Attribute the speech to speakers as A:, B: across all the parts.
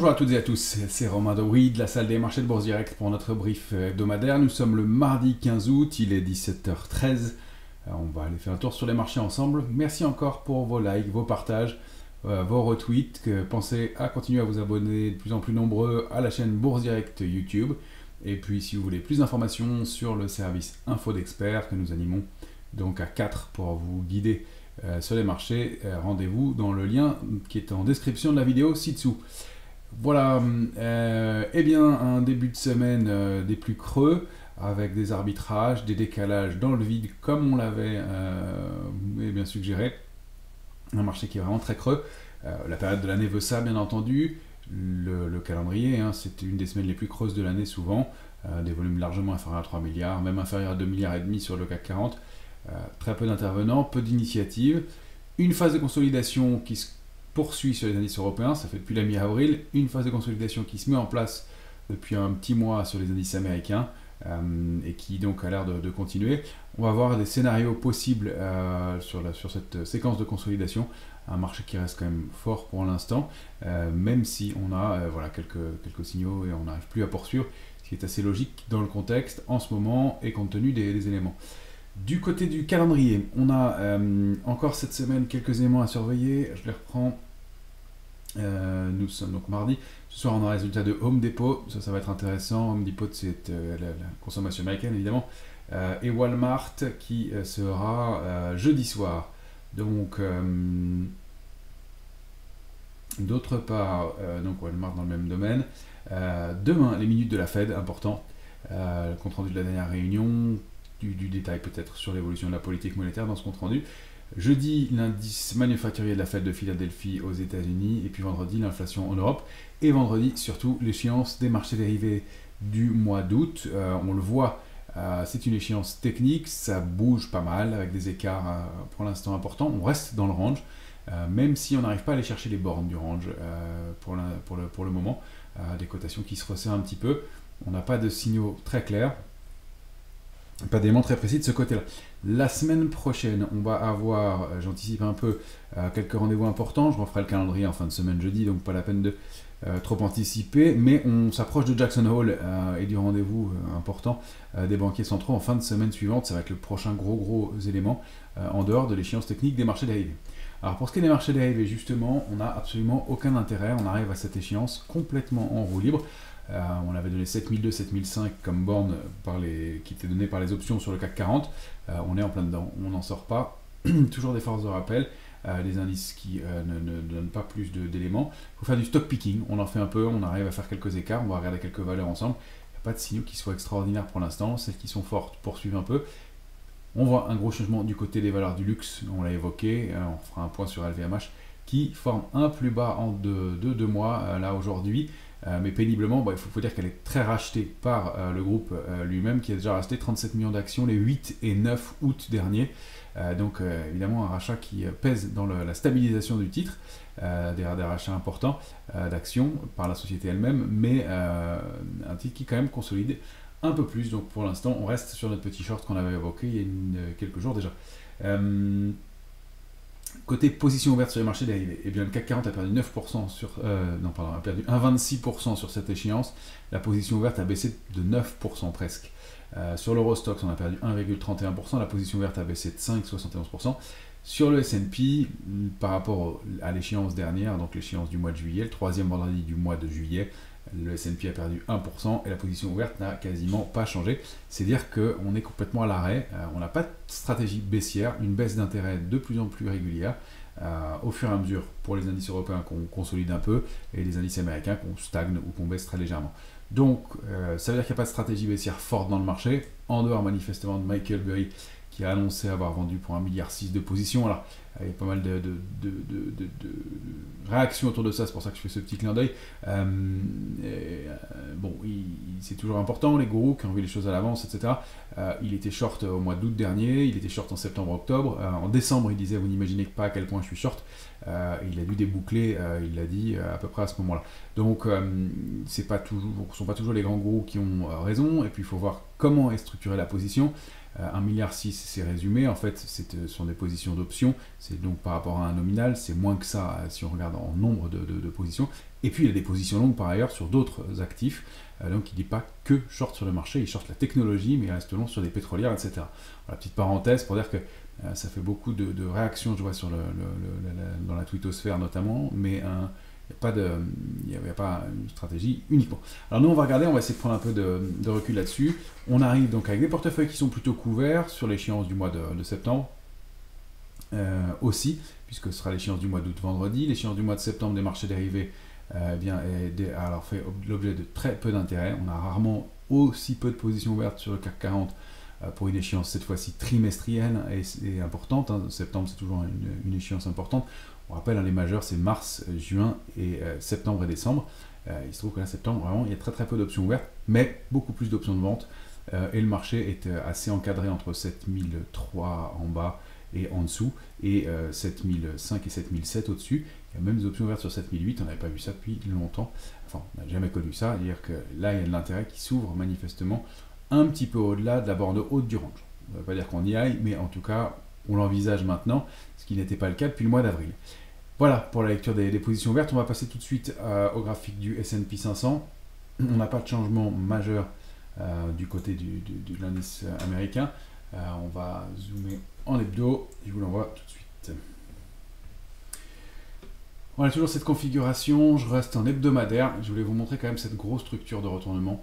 A: Bonjour à toutes et à tous, c'est Romain Dobry de la salle des marchés de Bourse Direct pour notre brief hebdomadaire. Nous sommes le mardi 15 août, il est 17h13. On va aller faire un tour sur les marchés ensemble. Merci encore pour vos likes, vos partages, vos retweets. Pensez à continuer à vous abonner de plus en plus nombreux à la chaîne Bourse Direct YouTube. Et puis si vous voulez plus d'informations sur le service Info d'Experts que nous animons donc à 4 pour vous guider sur les marchés, rendez-vous dans le lien qui est en description de la vidéo ci-dessous. Voilà, eh bien un début de semaine des plus creux, avec des arbitrages, des décalages dans le vide comme on l'avait bien suggéré. Un marché qui est vraiment très creux. La période de l'année veut ça, bien entendu. Le calendrier, c'est une des semaines les plus creuses de l'année souvent. Des volumes largement inférieurs à 3 milliards, même inférieurs à 2 milliards et demi sur le CAC 40. Très peu d'intervenants, peu d'initiatives. Une phase de consolidation qui se poursuit sur les indices européens, ça fait depuis la mi-avril. Une phase de consolidation qui se met en place depuis un petit mois sur les indices américains et qui donc a l'air de continuer. On va voir des scénarios possibles sur cette séquence de consolidation. Un marché qui reste quand même fort pour l'instant, même si on a quelques signaux et on n'arrive plus à poursuivre, ce qui est assez logique dans le contexte en ce moment et compte tenu des éléments. Du côté du calendrier, on a encore cette semaine quelques éléments à surveiller. Je les reprends. Nous sommes donc mardi. Ce soir, on a un résultat de Home Depot. Ça va être intéressant. Home Depot, c'est la consommation américaine, évidemment. Et Walmart, qui sera jeudi soir. Donc, d'autre part, donc Walmart dans le même domaine. Demain, les minutes de la Fed, important. Le compte rendu de la dernière réunion. Du détail peut-être sur l'évolution de la politique monétaire dans ce compte rendu. Jeudi, l'indice manufacturier de la Fed de Philadelphie aux États-Unis, et puis vendredi, l'inflation en Europe, et vendredi, surtout, l'échéance des marchés dérivés du mois d'août. On le voit, c'est une échéance technique, ça bouge pas mal, avec des écarts pour l'instant importants. On reste dans le range, même si on n'arrive pas à aller chercher les bornes du range pour le moment. Des cotations qui se resserrent un petit peu. On n'a pas de signaux très clairs. Pas d'éléments très précis de ce côté-là. La semaine prochaine, on va avoir, j'anticipe un peu, quelques rendez-vous importants. Je referai le calendrier en fin de semaine jeudi, donc pas la peine de trop anticiper. Mais on s'approche de Jackson Hole et du rendez-vous important des banquiers centraux en fin de semaine suivante. Ça va être le prochain gros élément en dehors de l'échéance technique des marchés dérivés. Alors pour ce qui est des marchés dérivés, justement, on n'a absolument aucun intérêt. On arrive à cette échéance complètement en roue libre. On avait donné 7002, 7005 comme borne qui était donnée par les options sur le CAC 40. On est en plein dedans, on n'en sort pas. Toujours des forces de rappel, des indices qui ne donnent pas plus d'éléments. Il faut faire du stock picking, on en fait un peu, on arrive à faire quelques écarts, on va regarder quelques valeurs ensemble. Il n'y a pas de signaux qui soient extraordinaires pour l'instant, celles qui sont fortes poursuivent un peu. On voit un gros changement du côté des valeurs du luxe, on l'a évoqué, on fera un point sur LVMH qui forme un plus bas en deux mois là aujourd'hui. Mais péniblement, il faut dire qu'elle est très rachetée par le groupe lui-même, qui a déjà racheté 37 millions d'actions les 8 et 9 août dernier. Donc évidemment un rachat qui pèse dans la stabilisation du titre, des rachats importants d'actions par la société elle-même, mais un titre qui quand même consolide un peu plus. Donc pour l'instant, on reste sur notre petit short qu'on avait évoqué il y a quelques jours déjà. Côté position ouverte sur les marchés dérivés, eh bien le CAC 40 a perdu 9% a perdu 1,26% sur cette échéance. La position ouverte a baissé de 9% presque. Sur l'Eurostoxx, on a perdu 1,31%. La position ouverte a baissé de 5,71%. Sur le S&P, par rapport à l'échéance dernière, donc l'échéance du mois de juillet, le troisième vendredi du mois de juillet, le S&P a perdu 1% et la position ouverte n'a quasiment pas changé. C'est dire qu'on est complètement à l'arrêt, on n'a pas de stratégie baissière, une baisse d'intérêt de plus en plus régulière, au fur et à mesure pour les indices européens qu'on consolide un peu et les indices américains qu'on stagne ou qu'on baisse très légèrement. Donc ça veut dire qu'il n'y a pas de stratégie baissière forte dans le marché, en dehors manifestement de Michael Burry qui a annoncé avoir vendu pour 1,6 milliard de positions. Alors, il y a pas mal de réactions autour de ça, c'est pour ça que je fais ce petit clin d'œil. C'est toujours important, les gourous qui ont vu les choses à l'avance, etc. Il était short au mois d'août dernier, il était short en septembre-octobre. En décembre, il disait, vous n'imaginez pas à quel point je suis short. Il a dû déboucler, il l'a dit, à peu près à ce moment-là. Donc, ce ne sont pas toujours les grands gourous qui ont raison, et puis il faut voir comment est structurée la position. 1,6 milliard, c'est résumé, en fait, ce sont des positions d'options, c'est donc par rapport à un nominal, c'est moins que ça si on regarde en nombre de positions. Et puis il y a des positions longues par ailleurs sur d'autres actifs, donc il ne dit pas que short sur le marché, il short la technologie, mais il reste long sur des pétrolières, etc. Voilà, petite parenthèse pour dire que ça fait beaucoup de réactions, je vois, dans la twittosphère notamment, mais il n'y a pas une stratégie uniquement. Alors nous on va regarder, on va essayer de prendre un peu de recul là-dessus. On arrive donc avec des portefeuilles qui sont plutôt couverts sur l'échéance du mois de septembre aussi, puisque ce sera l'échéance du mois d'août vendredi. L'échéance du mois de septembre des marchés dérivés alors fait l'objet de très peu d'intérêt. On a rarement aussi peu de positions ouvertes sur le CAC 40 pour une échéance cette fois-ci trimestrielle et importante. Septembre c'est toujours une échéance importante. On rappelle, les majeurs, c'est mars, juin et septembre et décembre. Il se trouve que là, septembre, vraiment, il y a très très peu d'options ouvertes, mais beaucoup plus d'options de vente. Et le marché est assez encadré entre 7003 en bas et en dessous, et 7005 et 7007 au-dessus. Il y a même des options ouvertes sur 7008, on n'avait pas vu ça depuis longtemps. Enfin, on n'a jamais connu ça, c'est-à-dire que là, il y a de l'intérêt qui s'ouvre manifestement un petit peu au-delà de la borne haute du range. Ça ne veut pas dire qu'on y aille, mais en tout cas, on l'envisage maintenant, ce qui n'était pas le cas depuis le mois d'avril. Voilà pour la lecture des positions ouvertes. On va passer tout de suite au graphique du S&P 500. On n'a pas de changement majeur du côté de l'indice américain. On va zoomer en hebdo. Je vous l'envoie tout de suite. Voilà, toujours cette configuration. Je reste en hebdomadaire. Je voulais vous montrer quand même cette grosse structure de retournement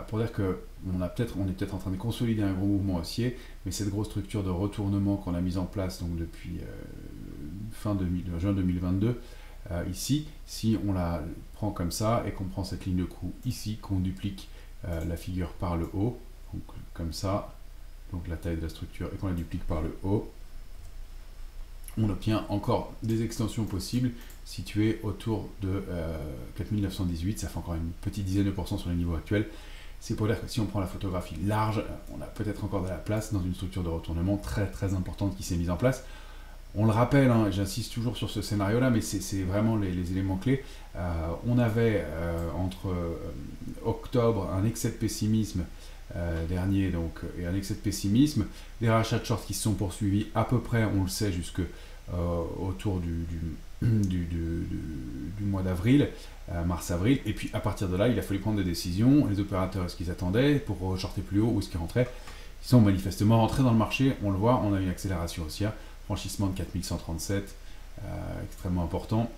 A: pour dire que on est peut-être en train de consolider un gros mouvement haussier, mais cette grosse structure de retournement qu'on a mise en place donc depuis juin 2022, ici, si on la prend comme ça et qu'on prend cette ligne de coup ici, qu'on duplique la figure par le haut, donc comme ça, donc la taille de la structure, et qu'on la duplique par le haut, on obtient encore des extensions possibles situées autour de 4918, ça fait encore une petite dizaine de pourcents sur les niveaux actuels. C'est pour dire que si on prend la photographie large, on a peut-être encore de la place dans une structure de retournement très très importante qui s'est mise en place. On le rappelle, j'insiste toujours sur ce scénario-là, mais c'est vraiment les éléments clés. On avait entre octobre un excès de pessimisme dernier, donc, et un excès de pessimisme, des rachats de shorts qui se sont poursuivis à peu près, on le sait, jusque autour du mois d'avril, mars-avril, et puis à partir de là, il a fallu prendre des décisions. Les opérateurs, est-ce qu'ils attendaient pour shorter plus haut ou est-ce qu'ils rentraient? Ils sont manifestement rentrés dans le marché, on le voit, on a une accélération haussière. Franchissement de 4137, extrêmement important,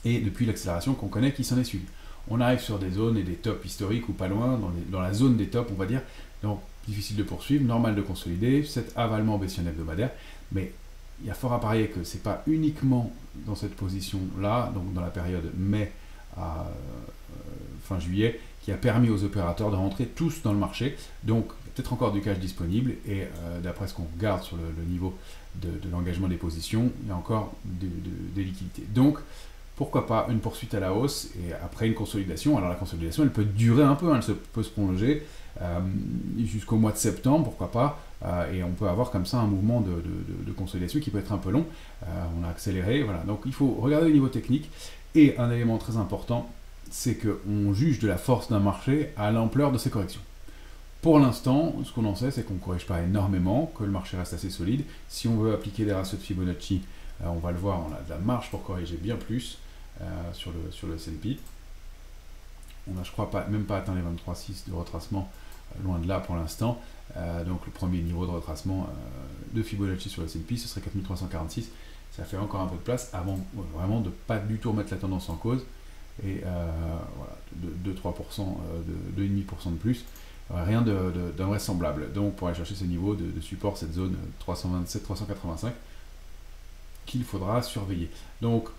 A: et depuis l'accélération qu'on connaît qui s'en est suivie. On arrive sur des zones et des tops historiques ou pas loin, dans la zone des tops on va dire, donc difficile de poursuivre, normal de consolider, cet avalement baissier hebdomadaire, mais il y a fort à parier que c'est pas uniquement dans cette position-là, donc dans la période mai à fin juillet, qui a permis aux opérateurs de rentrer tous dans le marché, donc peut-être encore du cash disponible, et d'après ce qu'on regarde sur le niveau de l'engagement des positions, il y a encore des liquidités. Donc, pourquoi pas une poursuite à la hausse, et après une consolidation. Alors la consolidation, elle peut durer un peu, elle peut se prolonger jusqu'au mois de septembre, pourquoi pas, et on peut avoir comme ça un mouvement de consolidation qui peut être un peu long. On a accéléré, voilà. Donc il faut regarder le niveau technique, et un élément très important, c'est qu'on juge de la force d'un marché à l'ampleur de ses corrections. Pour l'instant, ce qu'on en sait, c'est qu'on ne corrige pas énormément, que le marché reste assez solide. Si on veut appliquer des ratios de Fibonacci, on va le voir, on a de la marge pour corriger bien plus sur le S&P. On n'a, je crois, même pas atteint les 23,6 de retracement, loin de là pour l'instant. Donc le premier niveau de retracement de Fibonacci sur le S&P, ce serait 4346. Ça fait encore un peu de place avant vraiment de ne pas du tout remettre la tendance en cause. Et voilà, 2-3%, 2,5% de plus. Rien d'invraisemblable. Donc pour aller chercher ce niveau de support, cette zone 327-385 qu'il faudra surveiller. Donc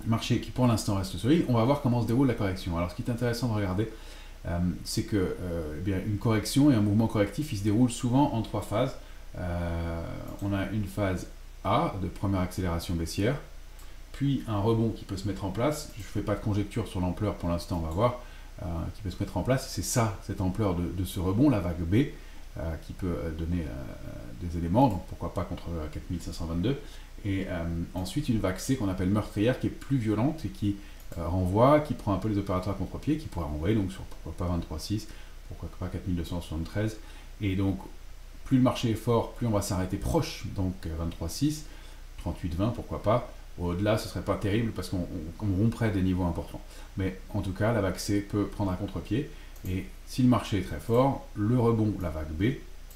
A: marché qui pour l'instant reste solide. On va voir comment se déroule la correction. Alors ce qui est intéressant de regarder, c'est que une correction et un mouvement correctif, il se déroule souvent en 3 phases. On a une phase A de première accélération baissière, puis un rebond qui peut se mettre en place. Je ne fais pas de conjecture sur l'ampleur pour l'instant, on va voir, qui peut se mettre en place. C'est ça, cette ampleur de ce rebond, la vague B, qui peut donner des éléments, donc pourquoi pas contre 4522. Et ensuite une vague C qu'on appelle meurtrière, qui est plus violente et qui renvoie, qui prend un peu les opérateurs à contre-pied, qui pourrait renvoyer donc sur pourquoi pas 23,6, pourquoi pas 4273. Et donc plus le marché est fort, plus on va s'arrêter proche, donc 23,6, 38,20, pourquoi pas. Au-delà, ce ne serait pas terrible parce qu'on romprait des niveaux importants. Mais en tout cas, la vague C peut prendre un contre-pied. Et si le marché est très fort, le rebond, la vague B,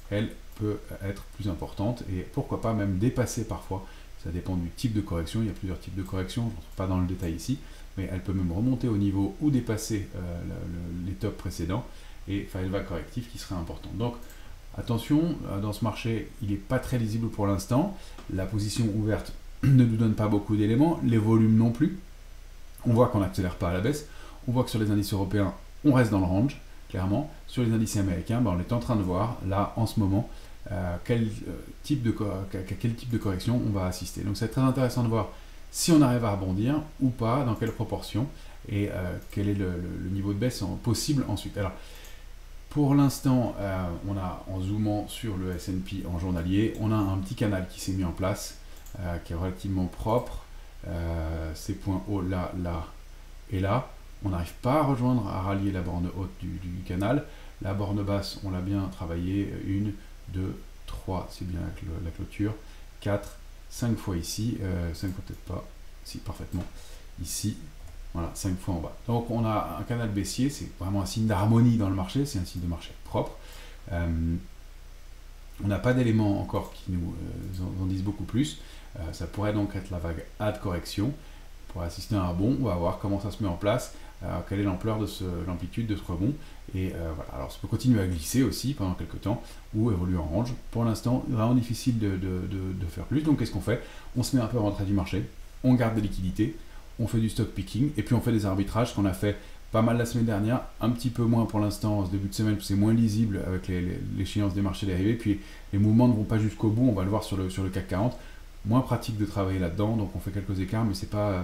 A: elle peut être plus importante et pourquoi pas même dépasser parfois. Ça dépend du type de correction. Il y a plusieurs types de corrections, je ne rentre pas dans le détail ici. Mais elle peut même remonter au niveau ou dépasser les tops précédents et faire une vague corrective qui serait importante. Donc, attention, dans ce marché, il n'est pas très lisible pour l'instant. La position ouverte ne nous donne pas beaucoup d'éléments, les volumes non plus. On voit qu'on n'accélère pas à la baisse. On voit que sur les indices européens, on reste dans le range, clairement. Sur les indices américains, on est en train de voir, là, en ce moment, quel type de correction on va assister. Donc c'est très intéressant de voir si on arrive à rebondir ou pas, dans quelle proportion, et quel est le niveau de baisse possible ensuite. Alors, pour l'instant, on a, en zoomant sur le S&P en journalier, on a un petit canal qui s'est mis en place, qui est relativement propre. Ces points hauts là, là et là. On n'arrive pas à rejoindre, à rallier la borne haute du canal. La borne basse, on l'a bien travaillé. 1, 2, 3, c'est bien la clôture. 4, 5 fois ici. 5 fois peut-être pas. Si, parfaitement. Ici, voilà, 5 fois en bas. Donc on a un canal baissier, c'est vraiment un signe d'harmonie dans le marché, c'est un signe de marché propre. On n'a pas d'éléments encore qui nous en disent beaucoup plus. Ça pourrait donc être la vague A de correction. Pour assister à un rebond, on va voir comment ça se met en place, quelle est l'ampleur de l'amplitude de ce rebond. Et voilà. Alors ça peut continuer à glisser aussi pendant quelques temps ou évoluer en range. Pour l'instant, vraiment difficile de faire plus. Donc qu'est-ce qu'on fait? On se met un peu en retrait du marché, on garde des liquidités, on fait du stock picking et puis on fait des arbitrages qu'on a fait pas mal la semaine dernière, un petit peu moins pour l'instant en ce début de semaine, c'est moins lisible avec l'échéance des marchés dérivés, puis les mouvements ne vont pas jusqu'au bout, on va le voir sur le CAC 40, moins pratique de travailler là-dedans, donc on fait quelques écarts, mais c'est pas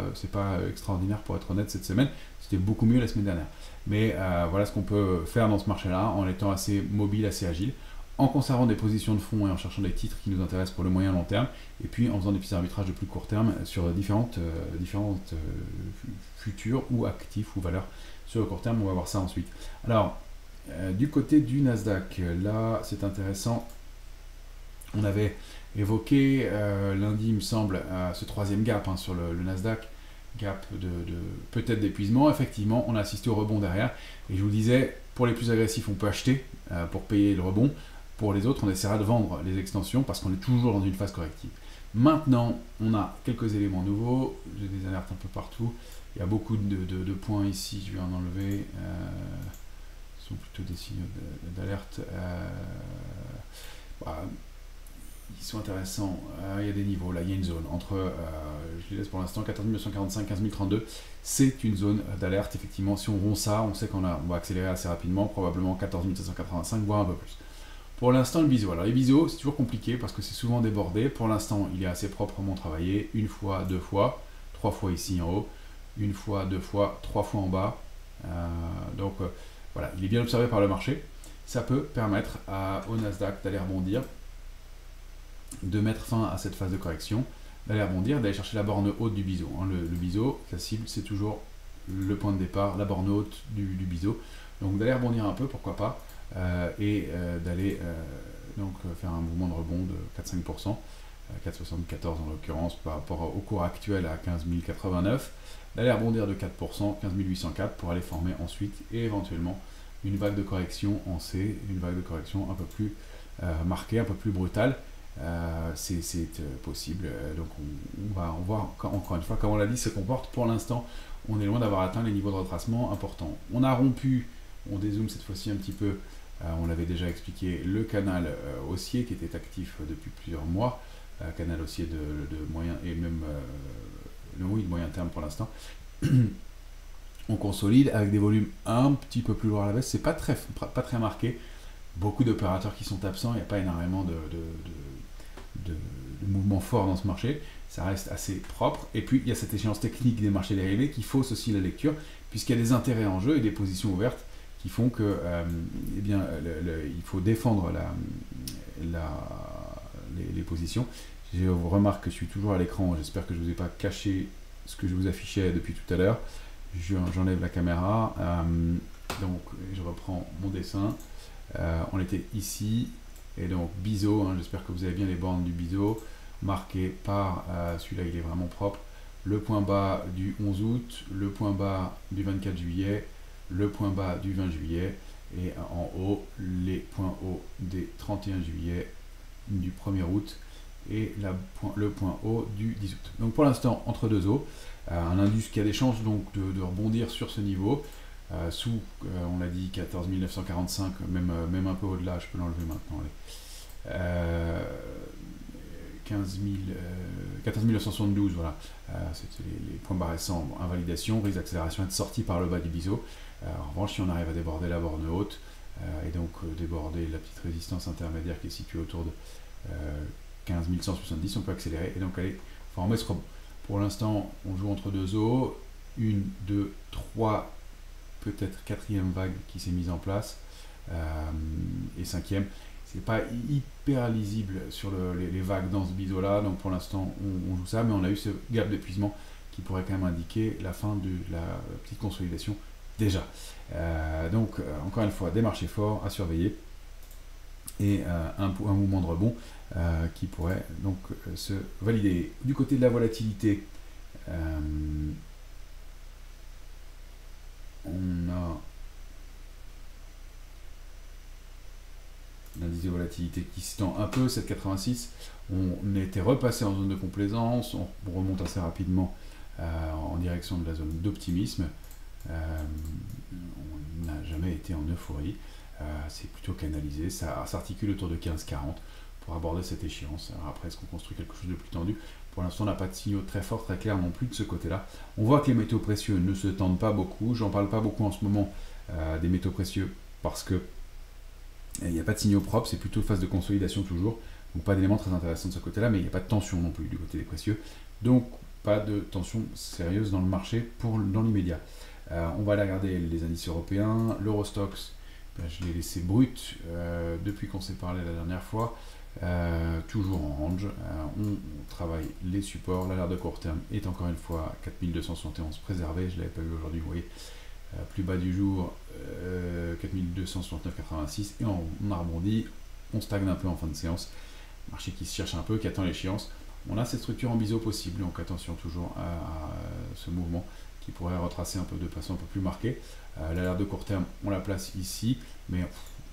A: extraordinaire pour être honnête cette semaine, c'était beaucoup mieux la semaine dernière. Mais voilà ce qu'on peut faire dans ce marché-là, en étant assez mobile, assez agile, en conservant des positions de fond et en cherchant des titres qui nous intéressent pour le moyen long terme, et puis en faisant des petits arbitrages de plus court terme sur différentes futurs ou actifs ou valeurs sur le court terme. On va voir ça ensuite. Alors, du côté du Nasdaq, là c'est intéressant. On avait évoqué lundi, il me semble, ce troisième gap sur le Nasdaq, gap de peut-être d'épuisement. Effectivement, on a assisté au rebond derrière. Et je vous disais, pour les plus agressifs, on peut acheter pour payer le rebond. Pour les autres, on essaiera de vendre les extensions parce qu'on est toujours dans une phase corrective. Maintenant, on a quelques éléments nouveaux. J'ai des alertes un peu partout. Il y a beaucoup de points ici. Je vais en enlever. Ce sont plutôt des signaux d'alerte. Ils sont intéressants. Il y a des niveaux. Là, il y a une zone entre, je les laisse pour l'instant, 14 945, 15 032. C'est une zone d'alerte. Effectivement, si on rompt ça, on sait qu'on va accélérer assez rapidement, probablement 14 785, voire un peu plus. Pour l'instant, le biseau. Alors, les biseaux, c'est toujours compliqué parce que c'est souvent débordé. Pour l'instant, il est assez proprement travaillé. Une fois, deux fois, trois fois ici en haut. Une fois, deux fois, trois fois en bas. Donc, voilà, il est bien observé par le marché. Ça peut permettre au Nasdaq d'aller rebondir, de mettre fin à cette phase de correction, d'aller rebondir, d'aller chercher la borne haute du biseau. Le biseau, sa cible, c'est toujours le point de départ, la borne haute du biseau. Donc d'aller rebondir un peu, pourquoi pas, et d'aller faire un mouvement de rebond de 4-5%, 4,74 en l'occurrence, par rapport au cours actuel à 15 089, d'aller rebondir de 4%, 15 804, pour aller former ensuite, et éventuellement, une vague de correction en C, une vague de correction un peu plus marquée, un peu plus brutale. C'est possible, donc on va voir encore une fois comment la liste se comporte. Pour l'instant, on est loin d'avoir atteint les niveaux de retracement importants. On a rompu, on dézoome cette fois-ci un petit peu, on l'avait déjà expliqué, le canal haussier qui était actif depuis plusieurs mois, canal haussier de moyen et même de moyen terme pour l'instant. On consolide avec des volumes un petit peu plus lourds à la baisse, c'est pas très marqué. Beaucoup d'opérateurs qui sont absents, il n'y a pas énormément de mouvements forts dans ce marché, ça reste assez propre. Et puis il y a cette échéance technique des marchés dérivés qui fausse aussi la lecture, puisqu'il y a des intérêts en jeu et des positions ouvertes qui font que il faut défendre les positions. Je remarque que je suis toujours à l'écran, j'espère que je ne vous ai pas caché ce que je vous affichais depuis tout à l'heure. J'enlève la caméra, donc je reprends mon dessin. On était ici, Et donc biseau, hein, j'espère que vous avez bien les bornes du biseau, marqué par, celui-là il est vraiment propre, le point bas du 11 août, le point bas du 24 juillet, le point bas du 20 juillet, et en haut, les points hauts des 31 juillet, du 1er août, et le point haut du 10 août. Donc pour l'instant, entre deux eaux, un indice qui a des chances donc de rebondir sur ce niveau, sous, on l'a dit, 14 945, même un peu au-delà, je peux l'enlever maintenant, 14 972, voilà, c'était les points bas récents, invalidation, risque d'accélération, être sorti par le bas du biseau. En revanche, si on arrive à déborder la borne haute, et donc déborder la petite résistance intermédiaire qui est située autour de 15 170, on peut accélérer et donc aller former ce rebond. Pour l'instant, on joue entre deux eaux, une, deux, trois, peut-être quatrième vague qui s'est mise en place, et cinquième. C'est pas hyper lisible sur les vagues dans ce biseau là, donc pour l'instant on joue ça, mais on a eu ce gap d'épuisement qui pourrait quand même indiquer la fin de la petite consolidation déjà. Donc encore une fois, des marchés forts à surveiller et un mouvement de rebond qui pourrait donc se valider. Du côté de la volatilité, on a l'indice de volatilité qui se tend un peu, 7,86. On était repassé en zone de complaisance, on remonte assez rapidement en direction de la zone d'optimisme. On n'a jamais été en euphorie, c'est plutôt canalisé, ça s'articule autour de 15,40 pour aborder cette échéance. Alors après, est-ce qu'on construit quelque chose de plus tendu? Pour l'instant, on n'a pas de signaux très forts, très clairs non plus de ce côté-là. On voit que les métaux précieux ne se tendent pas beaucoup, j'en parle pas beaucoup en ce moment des métaux précieux parce que il n'y a pas de signaux propres, c'est plutôt phase de consolidation toujours, donc pas d'éléments très intéressants de ce côté-là, mais il n'y a pas de tension non plus du côté des précieux, donc pas de tension sérieuse dans le marché dans l'immédiat. On va aller regarder les indices européens, l'Eurostoxx, je l'ai laissé brut depuis qu'on s'est parlé la dernière fois, toujours en range, on travaille les supports, l'alerte de court terme est encore une fois 4271 préservé, je ne l'avais pas vu aujourd'hui, vous voyez, plus bas du jour 4269,86 et on a rebondi, on stagne un peu en fin de séance, marché qui se cherche un peu, qui attend l'échéance. On a cette structure en biseau possible, donc attention toujours à ce mouvement qui pourrait retracer un peu de façon un peu plus marquée. L'alerte de court terme, on la place ici, mais on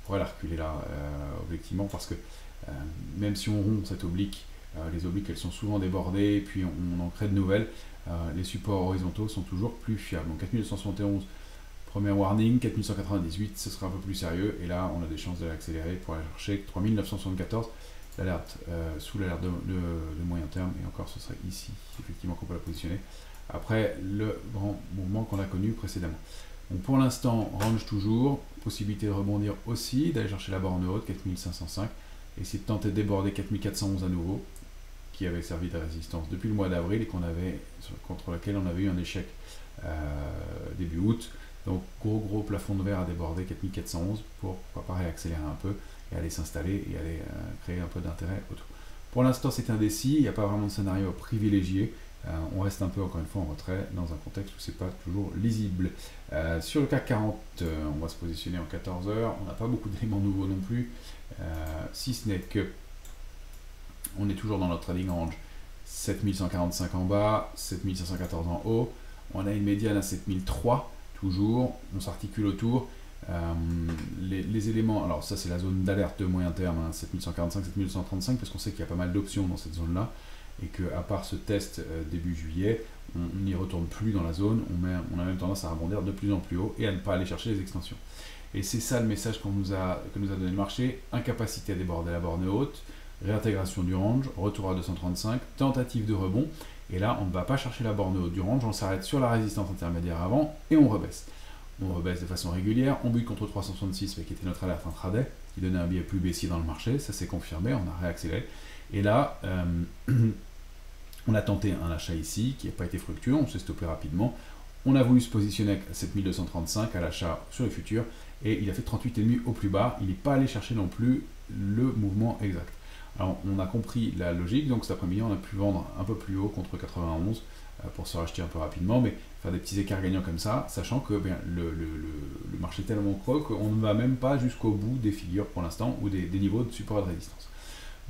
A: pourrait la reculer là, objectivement, parce que même si on rompt cette oblique, les obliques elles sont souvent débordées, et puis on en crée de nouvelles, les supports horizontaux sont toujours plus fiables. Donc 4271, premier warning, 4198, ce sera un peu plus sérieux, et là on a des chances de l'accélérer pour aller chercher 3974, l'alerte sous l'alerte de moyen terme, et encore ce serait ici effectivement qu'on peut la positionner, après le grand mouvement qu'on a connu précédemment. Donc pour l'instant, range toujours, possibilité de rebondir aussi, d'aller chercher la borne haute, 4505, essayer de tenter de déborder 4411 à nouveau, qui avait servi de résistance depuis le mois d'avril et contre laquelle on avait eu un échec début août. Donc gros plafond de verre à déborder, 4411, pour pourquoi pas réaccélérer un peu et aller s'installer et aller créer un peu d'intérêt autour. Pour l'instant c'est indécis, il n'y a pas vraiment de scénario privilégié, on reste un peu encore une fois en retrait dans un contexte où c'est pas toujours lisible. Sur le CAC 40, on va se positionner en 14 heures, on n'a pas beaucoup d'éléments nouveaux non plus, si ce n'est que on est toujours dans notre trading range, 7145 en bas, 7514 en haut, on a une médiane à 7003 toujours, on s'articule autour. Les éléments, alors ça c'est la zone d'alerte de moyen terme, hein, 7145, 7135, parce qu'on sait qu'il y a pas mal d'options dans cette zone là, et que à part ce test début juillet, on n'y retourne plus dans la zone, on a même tendance à rebondir de plus en plus haut et à ne pas aller chercher les extensions. Et c'est ça le message que nous a donné le marché, incapacité à déborder la borne haute, réintégration du range, retour à 235, tentative de rebond, et là on ne va pas chercher la borne haute du range, on s'arrête sur la résistance intermédiaire avant et on rebaisse. On rebaisse de façon régulière, on bute contre 366 qui était notre alerte intraday, qui donnait un biais plus baissier dans le marché, ça s'est confirmé, on a réaccéléré, et là on a tenté un achat ici qui n'a pas été fructueux, on s'est stoppé rapidement, on a voulu se positionner à 7235 à l'achat sur les futurs, et il a fait 38,5 au plus bas, il n'est pas allé chercher non plus le mouvement exact. Alors on a compris la logique, donc cet après-midi on a pu vendre un peu plus haut contre 91, pour se racheter un peu rapidement, mais faire des petits écarts gagnants comme ça, sachant que le marché est tellement creux qu'on ne va même pas jusqu'au bout des figures pour l'instant, ou des niveaux de support et de résistance.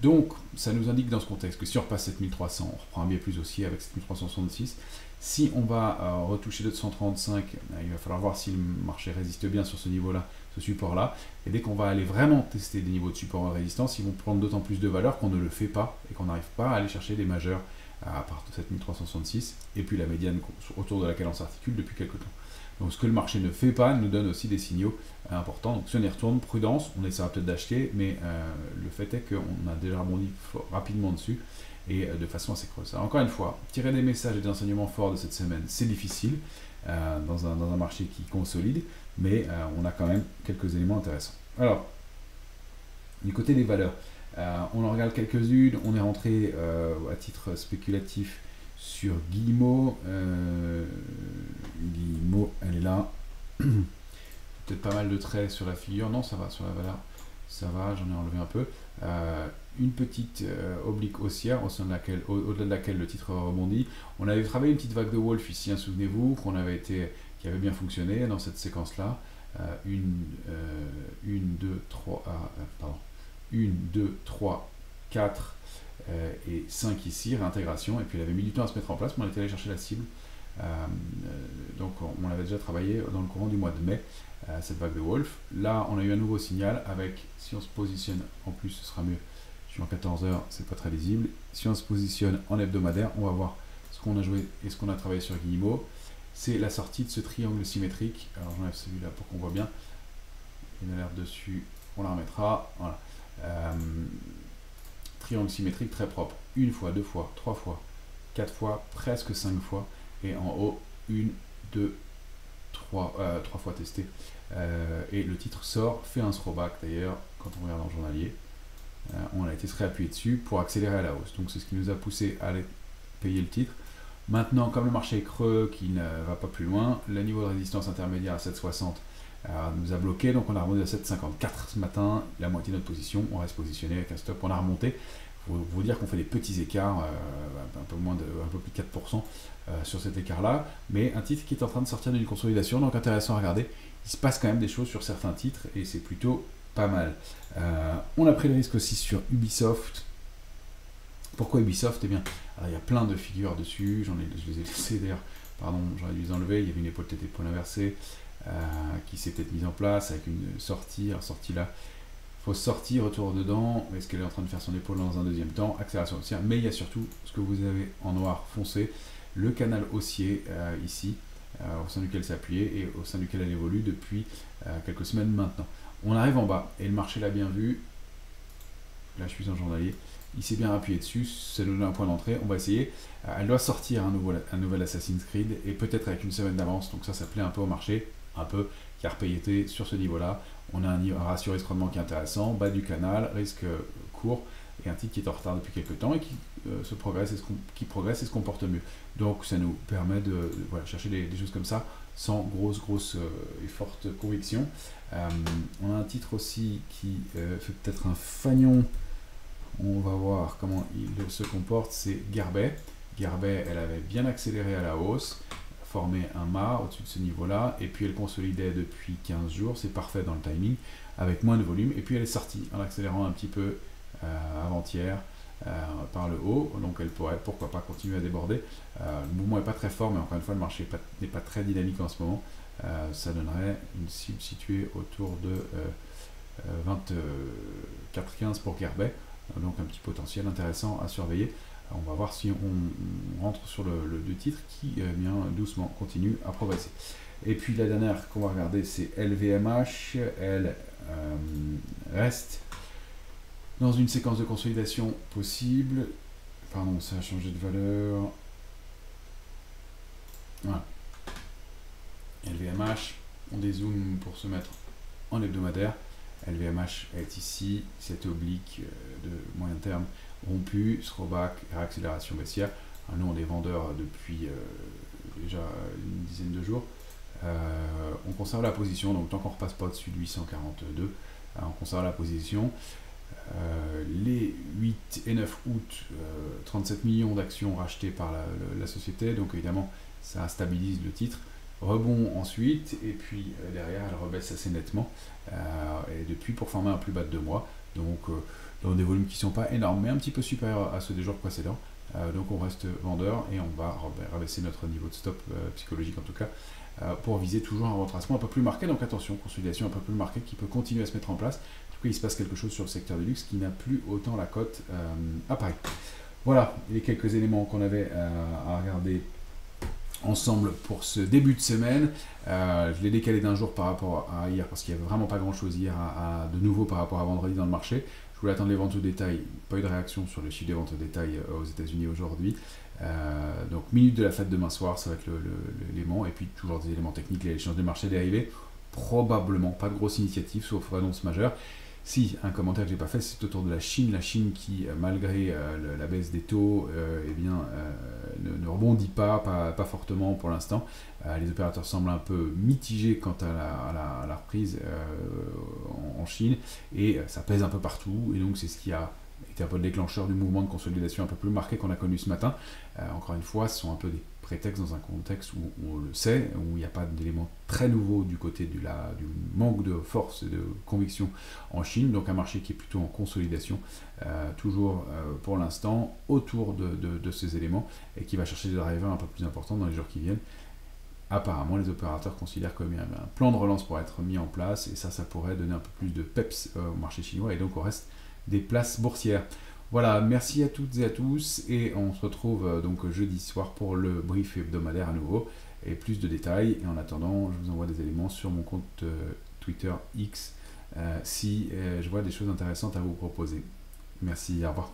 A: Donc, ça nous indique dans ce contexte que si on repasse 7300, on reprend un biais plus haussier avec 7366. Si on va retoucher 235, il va falloir voir si le marché résiste bien sur ce niveau-là, ce support-là. Et dès qu'on va aller vraiment tester des niveaux de support et de résistance, ils vont prendre d'autant plus de valeur qu'on ne le fait pas et qu'on n'arrive pas à aller chercher des majeurs à partir de 7366 et puis la médiane autour de laquelle on s'articule depuis quelques temps. Donc ce que le marché ne fait pas nous donne aussi des signaux importants. Donc si on y retourne, prudence, on essaiera peut-être d'acheter, mais le fait est qu'on a déjà rebondi rapidement dessus et de façon assez creuse. Alors, encore une fois, tirer des messages et des enseignements forts de cette semaine, c'est difficile dans un marché qui consolide, mais on a quand même quelques éléments intéressants. Alors, du côté des valeurs, on en regarde quelques-unes. On est rentré à titre spéculatif sur Guillemot. Guillemot, elle est là. Peut-être pas mal de traits sur la figure. Non, ça va sur la valeur. Ça va, j'en ai enlevé un peu. Une petite oblique haussière au-delà de laquelle le titre rebondit. On avait travaillé une petite vague de Wolf ici, hein, souvenez-vous, qui avait bien fonctionné dans cette séquence-là. 1, 2, 3, 4 et 5 ici, réintégration, et puis il avait mis du temps à se mettre en place, mais on était allé chercher la cible. Donc on l'avait déjà travaillé dans le courant du mois de mai, cette vague de Wolf. Là, on a eu un nouveau signal avec, si on se positionne, en plus ce sera mieux, je suis en 14 heures, c'est pas très lisible. Si on se positionne en hebdomadaire, on va voir ce qu'on a joué et ce qu'on a travaillé sur Guillemot. C'est la sortie de ce triangle symétrique. Alors j'enlève celui-là pour qu'on voit bien. Il a l'air dessus, on la remettra. Voilà. Triangle symétrique très propre. 1 fois, 2 fois, 3 fois, 4 fois, presque 5 fois. Et en haut, 1, 2, 3 fois testé. Et le titre sort, fait un throwback d'ailleurs, quand on regarde en journalier. On a été très appuyé dessus pour accélérer à la hausse. Donc c'est ce qui nous a poussé à aller payer le titre. Maintenant, comme le marché est creux, qui ne va pas plus loin, le niveau de résistance intermédiaire à 7,60 nous a bloqué, donc on a remonté à 7,54 ce matin, la moitié de notre position, on reste positionné avec un stop, on a remonté. Il faut vous dire qu'on fait des petits écarts, un peu plus de 4% sur cet écart-là, mais un titre qui est en train de sortir d'une consolidation, donc intéressant à regarder. Il se passe quand même des choses sur certains titres, et c'est plutôt pas mal. On a pris le risque aussi sur Ubisoft. Pourquoi Ubisoft? Eh bien, alors, il y a plein de figures dessus, je les ai laissées d'ailleurs, pardon, j'aurais dû les enlever, il y avait une épaule tête épaule inversée qui s'est peut-être mise en place avec une sortie, alors sortie là, il faut sortir, retour dedans, est-ce qu'elle est en train de faire son épaule dans un deuxième temps, accélération haussière, mais il y a surtout ce que vous avez en noir foncé, le canal haussier ici, au sein duquel c'est appuyé et au sein duquel elle évolue depuis quelques semaines maintenant. On arrive en bas et le marché l'a bien vu, là je suis en journalier, il s'est bien appuyé dessus, ça nous donne un point d'entrée, on va essayer. Elle doit sortir un nouvel Assassin's Creed, et peut-être avec une semaine d'avance, donc ça plaît un peu au marché, un peu, qui a repayeté sur ce niveau-là. On a un ratio risque-rendement qui est intéressant, bas du canal, risque court, et un titre qui est en retard depuis quelques temps, et qui progresse et se comporte mieux. Donc ça nous permet de chercher des choses comme ça, sans grosse et forte conviction. On a un titre aussi qui fait peut-être un fagnon. On va voir comment il se comporte, c'est Garbet. Garbet, elle avait bien accéléré à la hausse, formé un mât au-dessus de ce niveau-là, et puis elle consolidait depuis 15 jours, c'est parfait dans le timing, avec moins de volume, et puis elle est sortie en accélérant un petit peu avant-hier par le haut, donc elle pourrait, pourquoi pas, continuer à déborder. Le mouvement n'est pas très fort, mais encore une fois, le marché n'est pas très dynamique en ce moment. Ça donnerait une cible située autour de 24,15 pour Garbet. Donc un petit potentiel intéressant à surveiller. On va voir si on rentre sur le titre qui bien doucement continue à progresser. Et puis la dernière qu'on va regarder, c'est LVMH. Elle reste dans une séquence de consolidation possible. Pardon, ça a changé de valeur. Voilà. LVMH, on dézoome pour se mettre en hebdomadaire. LVMH est ici, cette oblique de moyen terme rompu, throwback, réaccélération baissière. Nous, on est vendeurs depuis déjà une dizaine de jours. On conserve la position, donc tant qu'on ne repasse pas au-dessus de 842, on conserve la position. les 8 et 9 août, 37 millions d'actions rachetées par la société, donc évidemment ça stabilise le titre. Rebond ensuite, et puis derrière elle rebaisse assez nettement, et depuis pour former un plus bas de 2 mois, donc dans des volumes qui ne sont pas énormes, mais un petit peu supérieurs à ceux des jours précédents. Donc on reste vendeur et on va rabaisser notre niveau de stop psychologique en tout cas, pour viser toujours un retracement un peu plus marqué. Donc attention, consolidation un peu plus marquée qui peut continuer à se mettre en place. En tout cas, il se passe quelque chose sur le secteur du luxe qui n'a plus autant la cote à Paris. Voilà les quelques éléments qu'on avait à regarder ensemble pour ce début de semaine. Je l'ai décalé d'un jour par rapport à hier parce qu'il n'y avait vraiment pas grand chose hier de nouveau par rapport à vendredi dans le marché. Je voulais attendre les ventes au détail, pas eu de réaction sur le chiffre des ventes au détail aux États-Unis aujourd'hui. Donc minute de la fête demain soir, ça va être l'élément, et puis toujours des éléments techniques, l'échange des marchés dérivés, probablement pas de grosse initiative sauf annonce majeure. Si, un commentaire que je n'ai pas fait, c'est autour de la Chine qui, malgré la baisse des taux, ne rebondit pas fortement pour l'instant. Les opérateurs semblent un peu mitigés quant à la reprise en Chine, et ça pèse un peu partout, et donc c'est ce qui a été un peu le déclencheur du mouvement de consolidation un peu plus marqué qu'on a connu ce matin. Encore une fois, ce sont un peu des prétextes dans un contexte où on le sait, où il n'y a pas d'éléments très nouveaux du côté du manque de force et de conviction en Chine, donc un marché qui est plutôt en consolidation, toujours pour l'instant, autour de ces éléments, et qui va chercher des drivers un peu plus importants dans les jours qui viennent. Apparemment, les opérateurs considèrent qu'il y a un plan de relance pour être mis en place, et ça pourrait donner un peu plus de peps au marché chinois, et donc au reste des places boursières. Voilà, merci à toutes et à tous, et on se retrouve donc jeudi soir pour le brief hebdomadaire à nouveau, et plus de détails. Et en attendant, je vous envoie des éléments sur mon compte Twitter X, si je vois des choses intéressantes à vous proposer. Merci, au revoir.